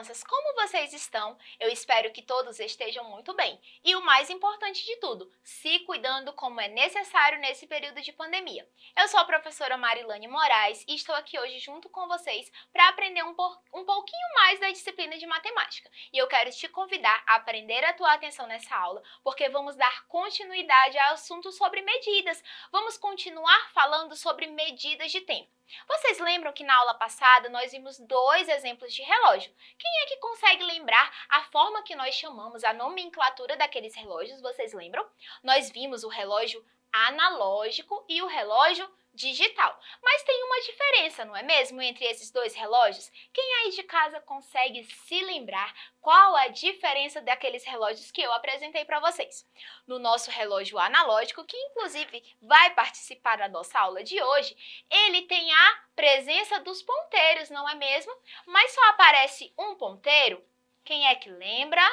crianças, como vocês estão? Eu espero que todos estejam muito bem. E o mais importante de tudo, se cuidando como é necessário nesse período de pandemia. Eu sou a professora Marilane Moraes e estou aqui hoje junto com vocês para aprender um pouquinho mais da disciplina de matemática. E eu quero te convidar a aprender a tua atenção nessa aula, porque vamos dar continuidade ao assunto sobre medidas. Vamos continuar falando sobre medidas de tempo. Vocês lembram que na aula passada nós vimos dois exemplos de relógio? Quem é que consegue lembrar a forma que nós chamamos, a nomenclatura daqueles relógios? Vocês lembram? Nós vimos o relógio analógico e o relógio digital. Mas tem uma diferença, não é mesmo, entre esses dois relógios? Quem aí de casa consegue se lembrar qual a diferença daqueles relógios que eu apresentei para vocês? No nosso relógio analógico, que inclusive vai participar da nossa aula de hoje, ele tem a presença dos ponteiros, não é mesmo? Mas só aparece um ponteiro? Quem é que lembra?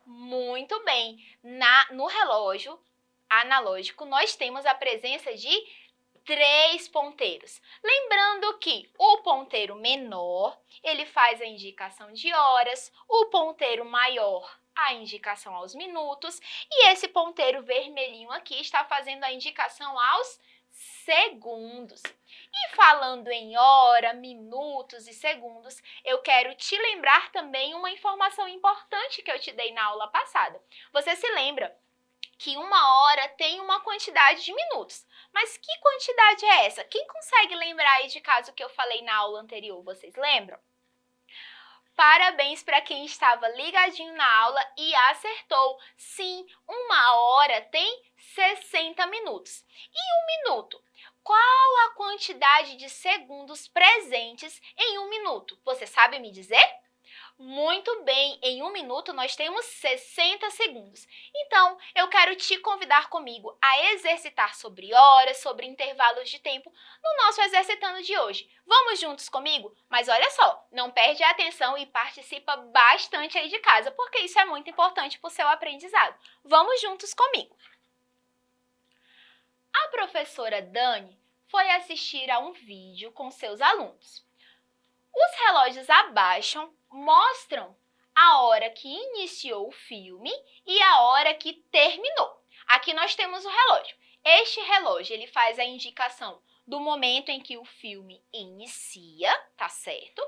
Muito bem! No relógio analógico, nós temos a presença de 3 ponteiros. Lembrando que o ponteiro menor, ele faz a indicação de horas, o ponteiro maior, a indicação aos minutos, e esse ponteiro vermelhinho aqui está fazendo a indicação aos segundos. E falando em hora, minutos e segundos, eu quero te lembrar também uma informação importante que eu te dei na aula passada. Você se lembra que uma hora tem uma quantidade de minutos. Mas que quantidade é essa? Quem consegue lembrar aí de caso que eu falei na aula anterior? Vocês lembram? Parabéns para quem estava ligadinho na aula e acertou. Sim, uma hora tem 60 minutos. E um minuto? Qual a quantidade de segundos presentes em um minuto? Você sabe me dizer? Muito bem, em um minuto nós temos 60 segundos. Então, eu quero te convidar comigo a exercitar sobre horas, sobre intervalos de tempo no nosso Exercitando de hoje. Vamos juntos comigo? Mas olha só, não perde a atenção e participa bastante aí de casa, porque isso é muito importante para o seu aprendizado. Vamos juntos comigo! A professora Dani foi assistir a um vídeo com seus alunos. Os relógios abaixo mostram a hora que iniciou o filme e a hora que terminou. Aqui nós temos o relógio. Este relógio ele faz a indicação do momento em que o filme inicia, tá certo?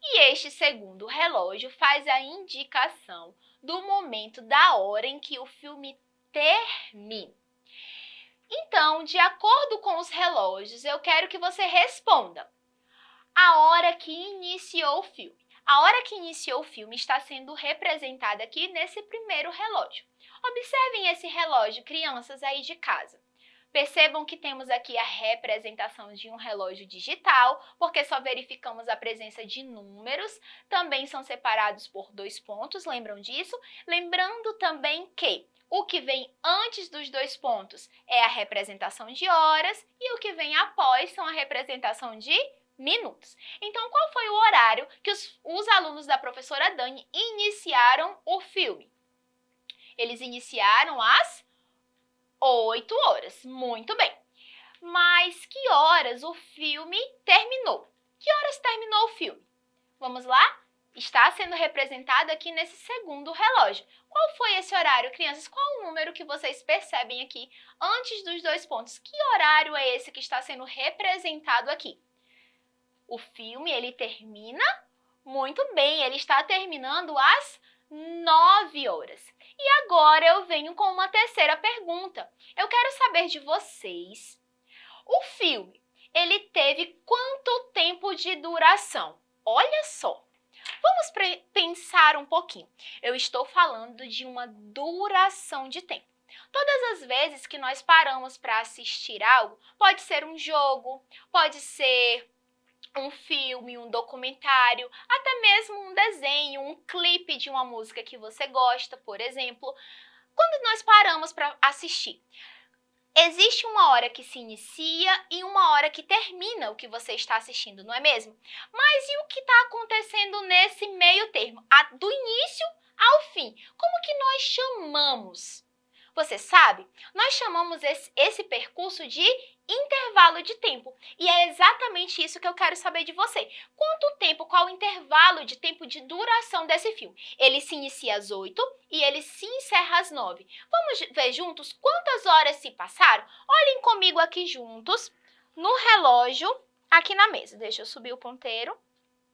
E este segundo relógio faz a indicação do momento da hora em que o filme termina. Então, de acordo com os relógios, eu quero que você responda a hora que iniciou o filme. A hora que iniciou o filme está sendo representada aqui nesse primeiro relógio. Observem esse relógio, crianças aí de casa. Percebam que temos aqui a representação de um relógio digital, porque só verificamos a presença de números. Também são separados por 2 pontos, lembram disso? Lembrando também que o que vem antes dos 2 pontos é a representação de horas e o que vem após são a representação de minutos. Então, qual foi o horário que os alunos da professora Dani iniciaram o filme? Eles iniciaram às 8 horas. Muito bem. Mas que horas o filme terminou? Que horas terminou o filme? Vamos lá? Está sendo representado aqui nesse segundo relógio. Qual foi esse horário, crianças? Qual o número que vocês percebem aqui antes dos 2 pontos? Que horário é esse que está sendo representado aqui? O filme, ele termina muito bem, ele está terminando às 9 horas. E agora eu venho com uma terceira pergunta. Eu quero saber de vocês, o filme, ele teve quanto tempo de duração? Olha só, vamos pensar um pouquinho. Eu estou falando de uma duração de tempo. Todas as vezes que nós paramos para assistir algo, pode ser um jogo, pode ser um filme, um documentário, até mesmo um desenho, um clipe de uma música que você gosta, por exemplo. Quando nós paramos para assistir, existe uma hora que se inicia e uma hora que termina o que você está assistindo, não é mesmo? Mas e o que está acontecendo nesse meio termo, do início ao fim? Como que nós chamamos? Você sabe? Nós chamamos esse percurso de intervalo de tempo. E é exatamente isso que eu quero saber de você. Quanto tempo, qual o intervalo de tempo de duração desse filme? Ele se inicia às 8 e ele se encerra às 9. Vamos ver juntos quantas horas se passaram? Olhem comigo aqui juntos no relógio aqui na mesa. Deixa eu subir o ponteiro.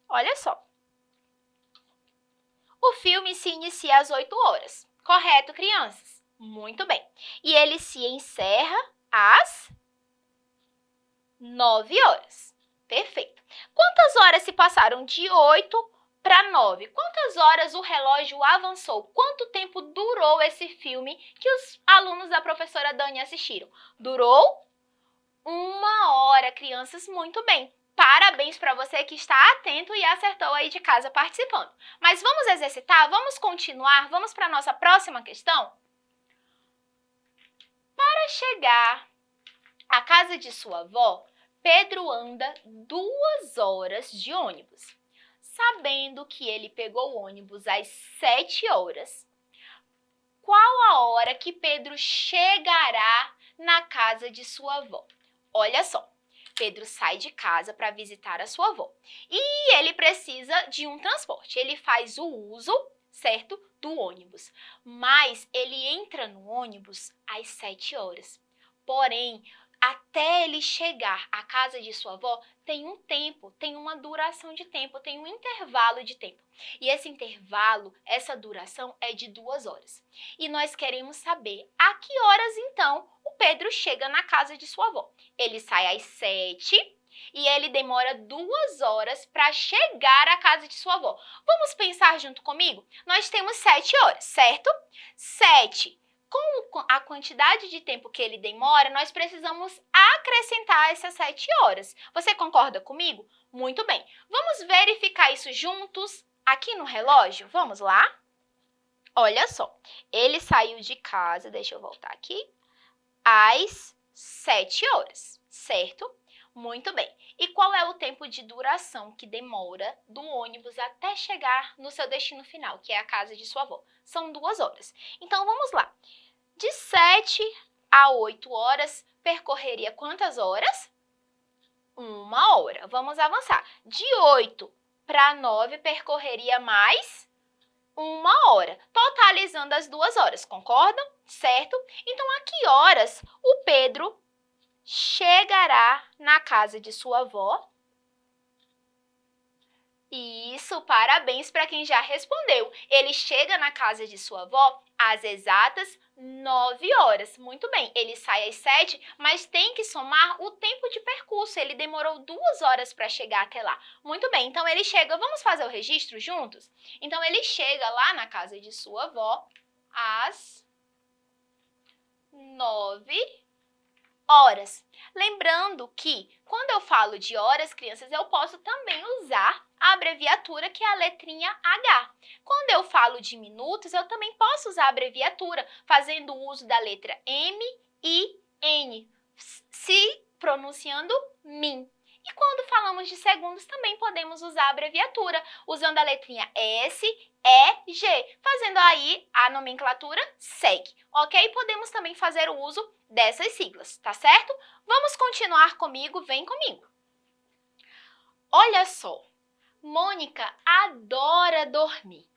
Olha só. O filme se inicia às 8 horas. Correto, crianças? Muito bem. E ele se encerra às 9 horas. Perfeito. Quantas horas se passaram de 8 para 9? Quantas horas o relógio avançou? Quanto tempo durou esse filme que os alunos da professora Dani assistiram? Durou 1 hora, crianças. Muito bem. Parabéns para você que está atento e acertou aí de casa participando. Mas vamos exercitar? Vamos continuar? Vamos para a nossa próxima questão? Para chegar à casa de sua avó, Pedro anda 2 horas de ônibus. Sabendo que ele pegou o ônibus às 7 horas, qual a hora que Pedro chegará na casa de sua avó? Olha só. Pedro sai de casa para visitar a sua avó e ele precisa de um transporte. Ele faz o uso, certo, do ônibus, mas ele entra no ônibus às 7 horas. Porém, até ele chegar à casa de sua avó, tem um tempo, tem uma duração de tempo, tem um intervalo de tempo. E esse intervalo, essa duração é de 2 horas. E nós queremos saber a que horas, então, o Pedro chega na casa de sua avó. Ele sai às 7 e ele demora 2 horas para chegar à casa de sua avó. Vamos pensar junto comigo? Nós temos 7 horas, certo? 7. Com a quantidade de tempo que ele demora, nós precisamos acrescentar essas 7 horas. Você concorda comigo? Muito bem. Vamos verificar isso juntos aqui no relógio? Vamos lá? Olha só. Ele saiu de casa, deixa eu voltar aqui, às 7 horas, certo? Muito bem. E qual é o tempo de duração que demora do ônibus até chegar no seu destino final, que é a casa de sua avó? São 2 horas. Então, vamos lá. De 7 a 8 horas, percorreria quantas horas? 1 hora. Vamos avançar. De 8 para 9, percorreria mais 1 hora, totalizando as 2 horas. Concordam? Certo? Então, a que horas o Pedro chegará na casa de sua avó? Isso, parabéns para quem já respondeu. Ele chega na casa de sua avó às exatas 9 horas. Muito bem, ele sai às 7, mas tem que somar o tempo de percurso. Ele demorou 2 horas para chegar até lá. Muito bem, então ele chega, vamos fazer o registro juntos? Então ele chega lá na casa de sua avó às 9 horas. Lembrando que, quando eu falo de horas, crianças, eu posso também usar a abreviatura, que é a letrinha H. Quando eu falo de minutos, eu também posso usar a abreviatura, fazendo uso da letra M e N, se pronunciando min. E quando falamos de segundos, também podemos usar a abreviatura, usando a letrinha S, E, G, fazendo aí a nomenclatura SEG, ok? Podemos também fazer o uso dessas siglas, tá certo? Vamos continuar comigo, vem comigo. Olha só, Mônica adora dormir.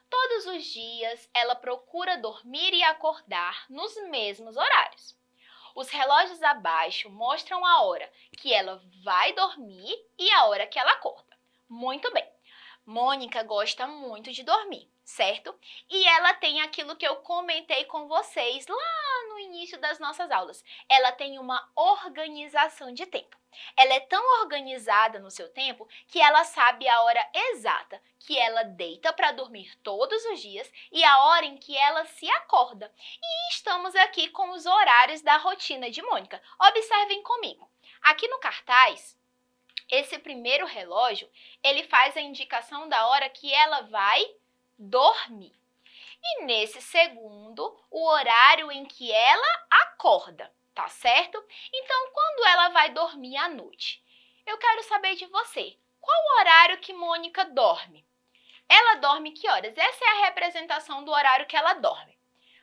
Todos os dias ela procura dormir e acordar nos mesmos horários. Os relógios abaixo mostram a hora que ela vai dormir e a hora que ela acorda. Muito bem. Mônica gosta muito de dormir, certo? E ela tem aquilo que eu comentei com vocês lá no início das nossas aulas. Ela tem uma organização de tempo. Ela é tão organizada no seu tempo que ela sabe a hora exata que ela deita para dormir todos os dias e a hora em que ela se acorda. E estamos aqui com os horários da rotina de Mônica. Observem comigo. Aqui no cartaz, esse primeiro relógio, ele faz a indicação da hora que ela vai dormir. E nesse segundo, o horário em que ela acorda, tá certo? Então, quando ela vai dormir à noite? Eu quero saber de você, qual o horário que Mônica dorme? Ela dorme que horas? Essa é a representação do horário que ela dorme.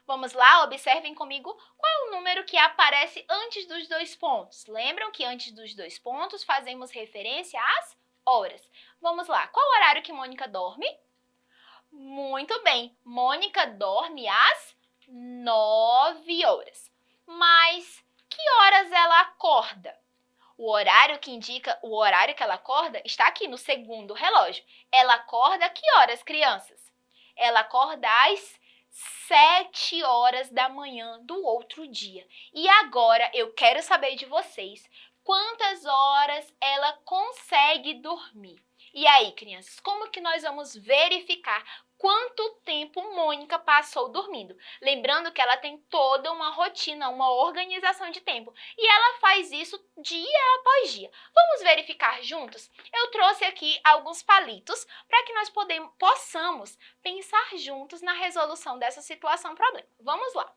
Vamos lá, observem comigo qual é o número que aparece antes dos dois pontos. Lembram que antes dos dois pontos fazemos referência às horas. Vamos lá, qual o horário que Mônica dorme? Muito bem, Mônica dorme às 9 horas. Mas que horas ela acorda? O horário que indica o horário que ela acorda está aqui no segundo relógio. Ela acorda que horas, crianças? Ela acorda às 7 horas da manhã do outro dia. E agora eu quero saber de vocês quantas horas ela consegue dormir. E aí, crianças, como que nós vamos verificar quanto tempo Mônica passou dormindo? Lembrando que ela tem toda uma rotina, uma organização de tempo. E ela faz isso dia após dia. Vamos verificar juntos? Eu trouxe aqui alguns palitos para que nós possamos pensar juntos na resolução dessa situação-problema. Vamos lá.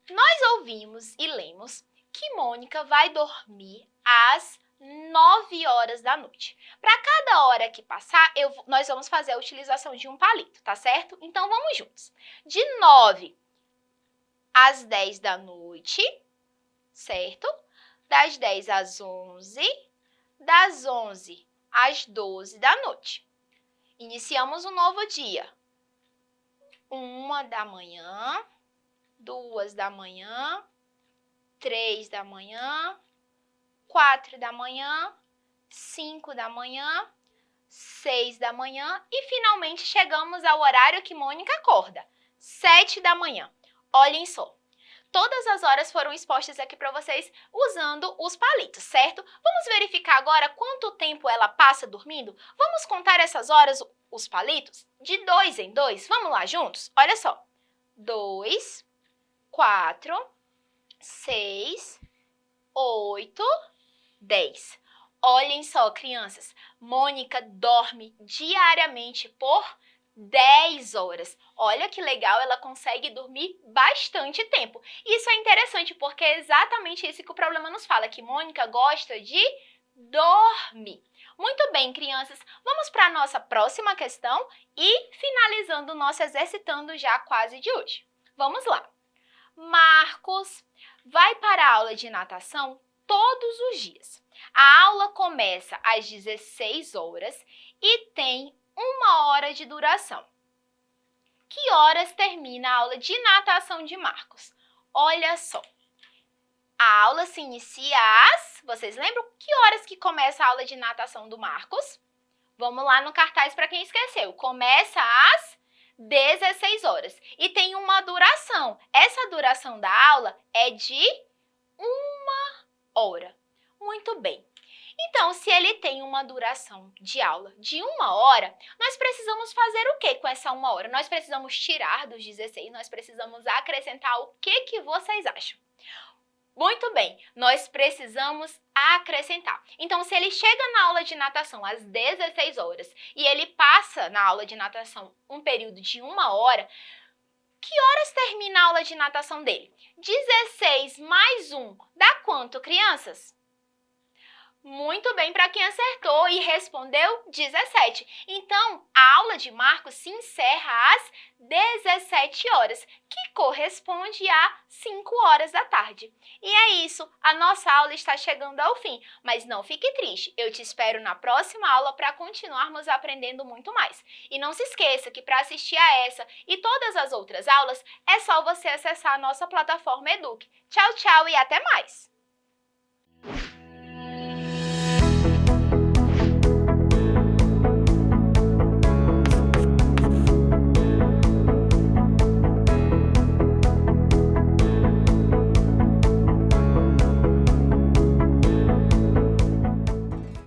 Nós ouvimos e lemos que Mônica vai dormir às 9 horas da noite. Para cada hora que passar, nós vamos fazer a utilização de um palito, tá certo? Então, vamos juntos. De 9 às 10 da noite, certo? Das 10 às 11, das 11 às 12 da noite. Iniciamos um novo dia. 1 da manhã, 2 da manhã, 3 da manhã, 4 da manhã, 5 da manhã, 6 da manhã e finalmente chegamos ao horário que Mônica acorda, 7 da manhã. Olhem só, todas as horas foram expostas aqui para vocês usando os palitos, certo? Vamos verificar agora quanto tempo ela passa dormindo? Vamos contar essas horas, os palitos, de 2 em 2? Vamos lá juntos? Olha só, 2, 4, 6, 8, 10. Olhem só, crianças, Mônica dorme diariamente por 10 horas. Olha que legal, ela consegue dormir bastante tempo. Isso é interessante porque é exatamente isso que o problema nos fala, que Mônica gosta de dormir. Muito bem, crianças, vamos para a nossa próxima questão e finalizando o nosso exercitando já quase de hoje. Vamos lá. Marcos vai para a aula de natação todos os dias. A aula começa às 16 horas e tem 1 hora de duração. Que horas termina a aula de natação de Marcos? Olha só, a aula se inicia às... Vocês lembram que horas que começa a aula de natação do Marcos? Vamos lá no cartaz para quem esqueceu. Começa às 16 horas e tem uma duração. Essa duração da aula é de 1 hora. Muito bem. Então, se ele tem uma duração de aula de 1 hora, nós precisamos fazer o que com essa 1 hora? Nós precisamos tirar dos 16, nós precisamos acrescentar o que vocês acham? Muito bem, nós precisamos acrescentar. Então, se ele chega na aula de natação às 16 horas e ele passa na aula de natação um período de 1 hora, que horas termina a aula de natação dele? 16 mais 1 dá quanto, crianças? Muito bem para quem acertou e respondeu 17. Então, a aula de Marcos se encerra às 17 horas, que corresponde a 5 horas da tarde. E é isso, a nossa aula está chegando ao fim, mas não fique triste, eu te espero na próxima aula para continuarmos aprendendo muito mais. E não se esqueça que para assistir a essa e todas as outras aulas, é só você acessar a nossa plataforma Eduque. Tchau, tchau e até mais!